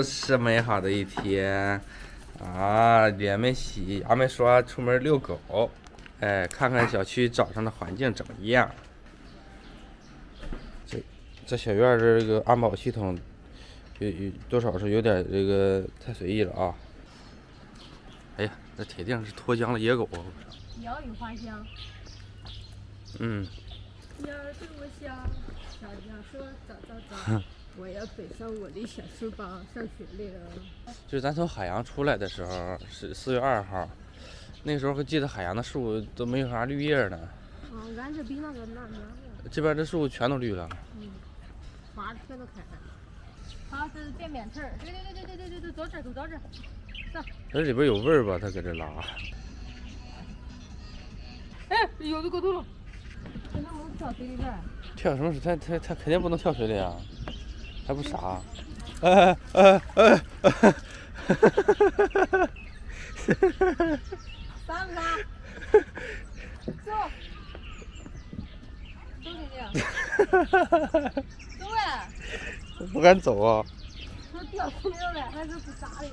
是美好的一天啊！脸没洗，牙没刷，出门遛狗。哎，看看小区早上的环境怎么样？这小院的这个安保系统，有多少是有点这个太随意了啊！哎呀，这铁定是脱缰的野狗啊！鸟语花香。嗯。鸟儿对我笑，小鸟说早早早，我要背上我的小书包上学了。就是咱从海洋出来的时候是4月2号，那个时候我记得海洋的树都没有啥绿叶呢。俺这比那个那了。这边的树全都绿了。花全都开了。它是便便盆儿，对，坐这儿，走到这儿。走。这里边有味儿吧？它搁这拉。哎，有的狗头了。它能不能跳水里边？跳什么水？它肯定不能跳水里啊！还不傻。傻不傻？走。走进去。走哎！不敢走啊。说掉水里了，还是不傻的。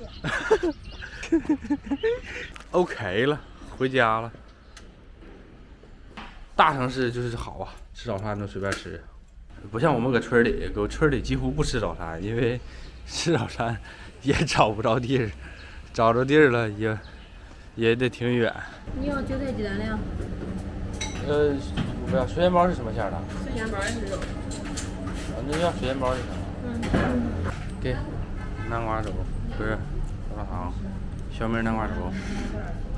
OK 了，回家了。大城市就是好啊，吃早餐都随便吃，不像我们搁村里，村里几乎不吃早餐，因为吃早餐也找不着地儿，找着地儿了也得挺远。你要韭菜鸡蛋凉？不要水煎包是什么馅的？水煎包也是肉。那要水煎包就行。给南瓜粥，不是胡辣汤，小米南瓜粥，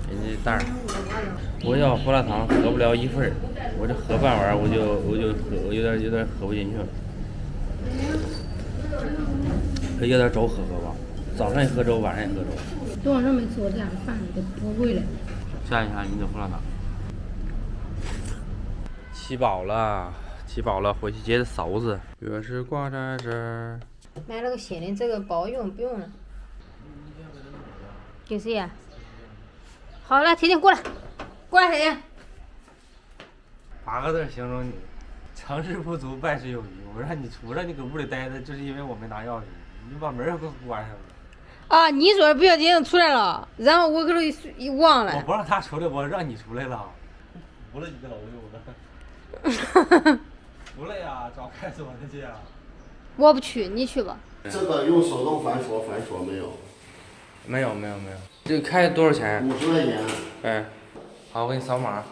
给你袋儿。我要胡辣汤喝不了1份，我这喝半碗我就喝，我有点喝不进去了。可以要点粥喝吧，早上也喝粥，晚上也喝粥。多少人没吃过这样的饭都不会了。下一下你的胡辣汤。吃饱了，回去接着勺子。钥匙挂在这儿。买了个新的，这个不好用，不用了。给谁呀？好了，婷婷过来，过来，婷婷。8个字形容你：成事不足，败事有余。我让你搁屋里待着，就是因为我没拿钥匙，你把门给我关上了。啊，你说不小心出来了，然后我可能忘了。我不让他出来，我让你出来了。服了你个老六子。服了呀，找派出所的去啊。我不去，你去吧。这个用手动反锁没有？没有。这个开多少钱？50块钱。哎，好，我给你扫码。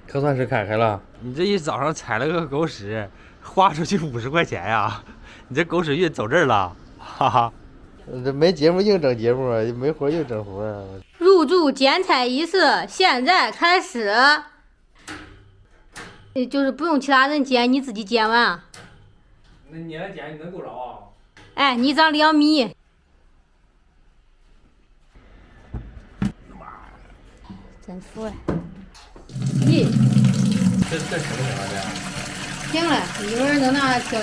可算是开了。你这一早上踩了个狗屎，花出去50块钱呀！你这狗屎运走这儿了，哈哈。这没节目硬整节目，没活硬整活啊。入住剪彩仪式现在开始。就是不用其他人剪，你自己剪完。那你来剪，你能够着啊？哎，你长2米。真服了。咦。这什么情况的？行了，一会儿等那挑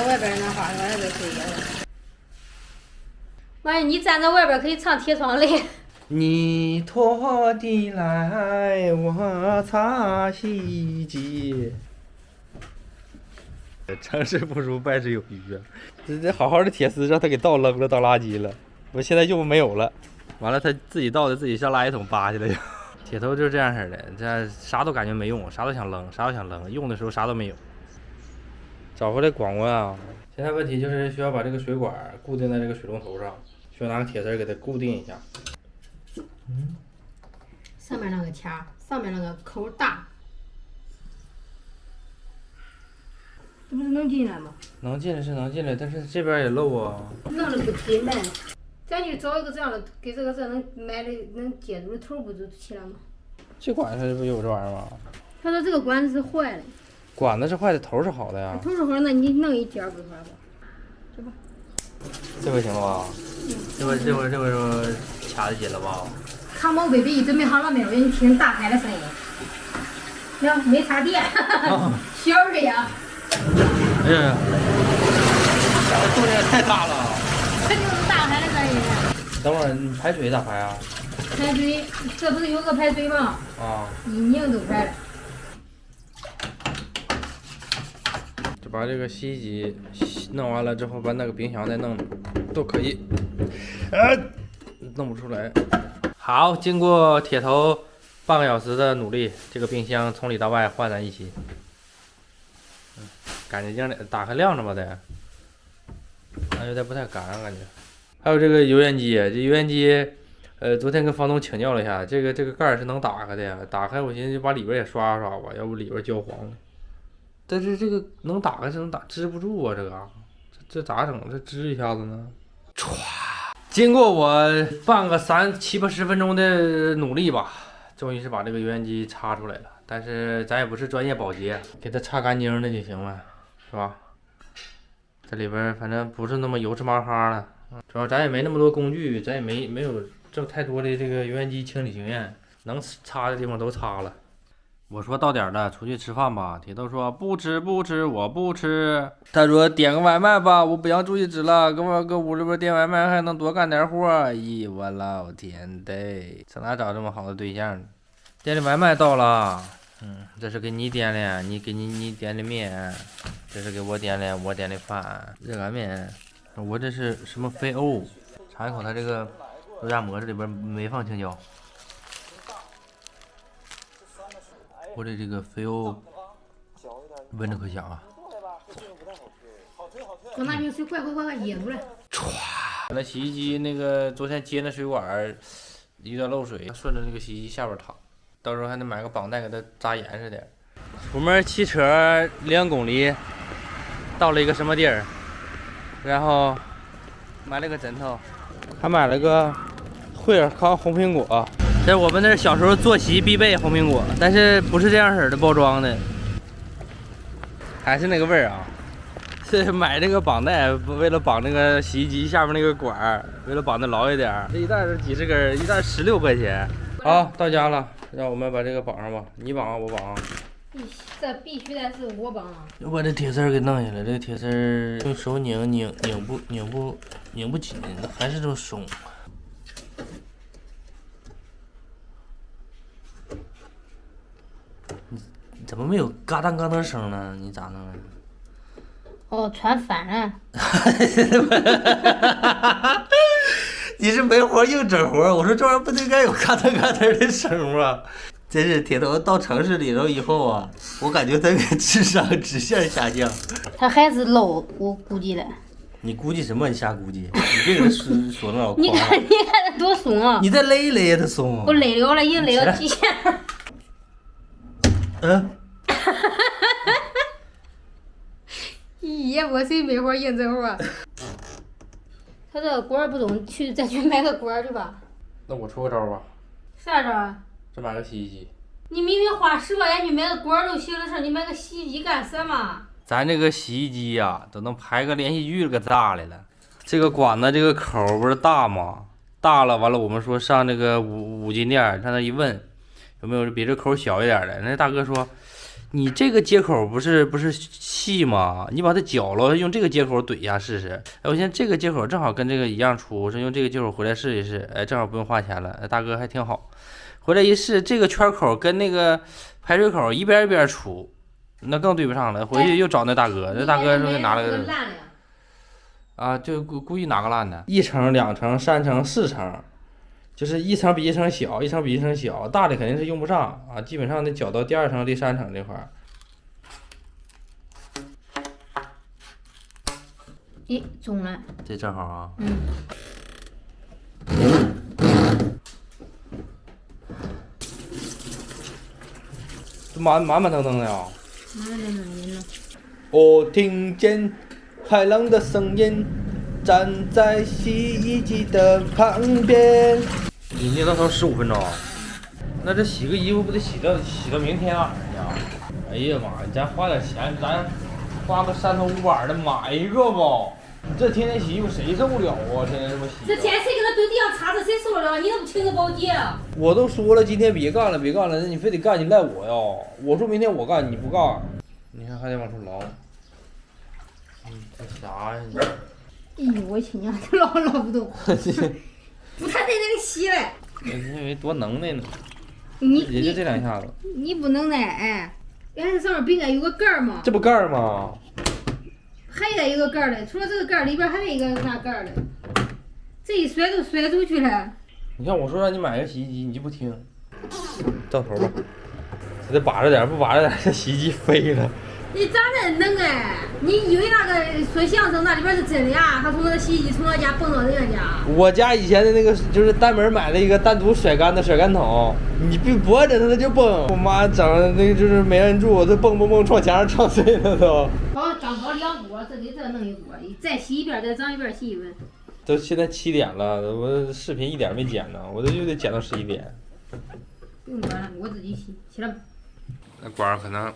外边那花园再可以了。万一你站在外边可以唱铁窗泪。你拖地来，我擦洗机。成事不足，败事有余啊！这好好的铁丝让他给倒扔了，当垃圾了。我现在用没有了，完了他自己倒的，自己上垃圾桶扒去了。铁头就是这样式的，这啥都感觉没用，啥都想扔，用的时候啥都没有。找回来管管啊！现在问题就是需要把这个水管固定在这个水龙头上，需要拿个铁丝给它固定一下。上面那个卡，上面那个口大，这不是能进来吗？能进来是能进来，但是这边也漏啊。弄得不进来，咱就找一个这样的，给这能买的能接住的头不就起来吗？这管子不有这玩意儿吗？他说这个管子是坏的。管子是坏的，头是好的呀。头是好，那你弄一截不好吧？这吧。这回行了吧？这回说卡的紧了吧？康宝贝贝一准备好了没有？你听打开的声音。行，没插电，小的呀。哎呀，这动静也太大了。这就是打开的声音。等会儿你排水咋排啊？排水，这不是有个排水吗？啊。一拧都排了。这把这个洗衣机弄完了之后，把那个冰箱再弄都可以。弄不出来。好，经过铁头半个小时的努力，这个冰箱从里到外焕然一新。干净净的，打开亮着吧得。有点不太干感觉。还有这个油烟机，这油烟机，昨天跟房东请教了一下，这个盖是能打开的呀。打开我寻思就把里边也刷刷吧，要不里边焦黄了。但是这个能打开是能打，支不住啊，这咋整？这支一下子呢？歘！经过我半个7、80分钟的努力吧，终于是把这个油烟机擦出来了。但是咱也不是专业保洁，给它擦干净了就行了，是吧？这里边反正不是那么油脂麻哈了。主要咱也没那么多工具，咱也没有这太多的这个油烟机清理经验，能擦的地方都擦了。我说到点了，出去吃饭吧。铁豆说不吃，我不吃。他说点个外卖吧，我不想出去吃了，搁屋里边点外卖还能多干点活。咦，我老天的，上哪找这么好的对象呢？点的外卖到了，这是给你点的，你点的面，这是给我点的，我点的饭，热干面。我这是什么肥欧？尝一口它这个肉夹馍，这里边没放青椒。我的这个肥欧闻着可香啊！我拿瓶水，快噎住了。歘！那洗衣机那个昨天接那水管有点漏水，顺着那个洗衣机下边淌，到时候还得买个绑带给它扎严实点。出门骑车2公里，到了一个什么地儿，然后买了个枕头，还买了个惠尔康红苹果。这是我们那小时候坐席必备红苹果，但是不是这样式的包装的，还是那个味儿啊。是买这个绑带，为了绑那个洗衣机下面那个管儿，为了绑得牢一点。这一袋是几十根，一袋16块钱。好，到家了，让我们把这个绑上吧。你绑啊，我绑啊。这必须得是我绑啊！我把这铁丝给弄下来，这个铁丝用手拧不紧，还是这么松。你怎么没有嘎当嘎当声呢？你咋弄的？哦，穿反了。你是没活硬整活，我说这玩意儿不应该有嘎噔嘎噔的声吗？真是铁头到城市里头以后啊，我感觉他的智商直线下降。他还是 low， 我估计了。你估计什么？你瞎估计？你别给他说那老你看他多松啊！你再勒一勒呀，他松。我勒了，已经勒到极限了。咦，我谁没活硬整活？他这个管不懂，再去买个管去吧。那我出个招吧。啥招啊？再买个洗衣机。你明明花10块钱去买个管都行的事，你买个洗衣机干什么？咱这个洗衣机呀，都能拍个连续剧个大来了。这个管子这个口不是大吗？大了，完了我们说上这个五金店，上那一问，有没有比这口小一点的？那大哥说，你这个接口不是细吗？你把它绞了，用这个接口怼一下试试。哎，我现在这个接口正好跟这个一样粗，我说用这个接口回来试一试。哎，正好不用花钱了。哎，大哥还挺好。回来一试，这个圈口跟那个排水口一边一边粗，那更对不上了。回去又找那大哥，那大哥说拿了个啊，就故意拿个烂的，1层、2层、3层、4层，就是1层比1层小，1层比1层小，大的肯定是用不上啊，基本上得绞到第2层、第3层这块儿。咦，中了！这正好啊。满腾腾的呀。我听见海浪的声音，站在洗衣机的旁边。你捏到头15分钟，那这洗个衣服不得洗到明天晚上去？哎呀妈呀，咱花点钱，咱花个3头5板的买一个吧。你这天天洗衣服谁受不了啊？天天这么洗。这天谁给他蹲地上擦着谁受得了？你怎么请个保洁啊？我都说了，今天别干了，那你非得干，你赖我呀？我说明天我干，你不干，你看还得往出捞。这啥呀你？哎呦我亲娘，这捞不动。不，他得那个洗嘞。我以为多能耐呢。也就这2下子。你不能耐，哎，原来这上面不应该有个盖儿吗？这不盖儿吗？还带一个盖儿嘞，除了这个盖儿里边还带一个啥盖儿嘞？这一甩都甩出去了。你看我说让你买个洗衣机，你就不听。到头吧，得把着点，不把着点，这洗衣机飞了。你咋那能哎？你以为那个说相声那里边是真的呀？他从那个洗衣机从他家蹦到人家家。我家以前的那个就是单门买了一个单独甩干的甩干桶，你别拨着它就蹦。我妈整那个就是没摁住，这蹦蹦蹦撞墙上撞碎了都。好，长好2锅，这给这弄一锅，再洗一遍，再长一遍洗一遍。都现在7点了，我视频一点没剪呢，我这就得剪到11点。不用管了，我自己洗，起来吧。那管可能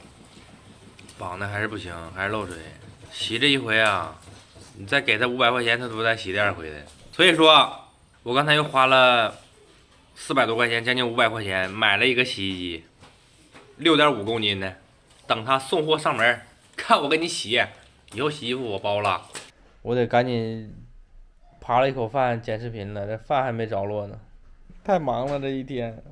绑的还是不行，还是漏水。洗这一回啊，你再给他500块钱，他都不带洗第2回的。所以说，我刚才又花了400多块钱，将近500块钱买了一个洗衣机，6.5公斤的。等他送货上门，看我给你洗，以后洗衣服我包了。我得赶紧扒了一口饭剪视频了，这饭还没着落呢。太忙了这一天。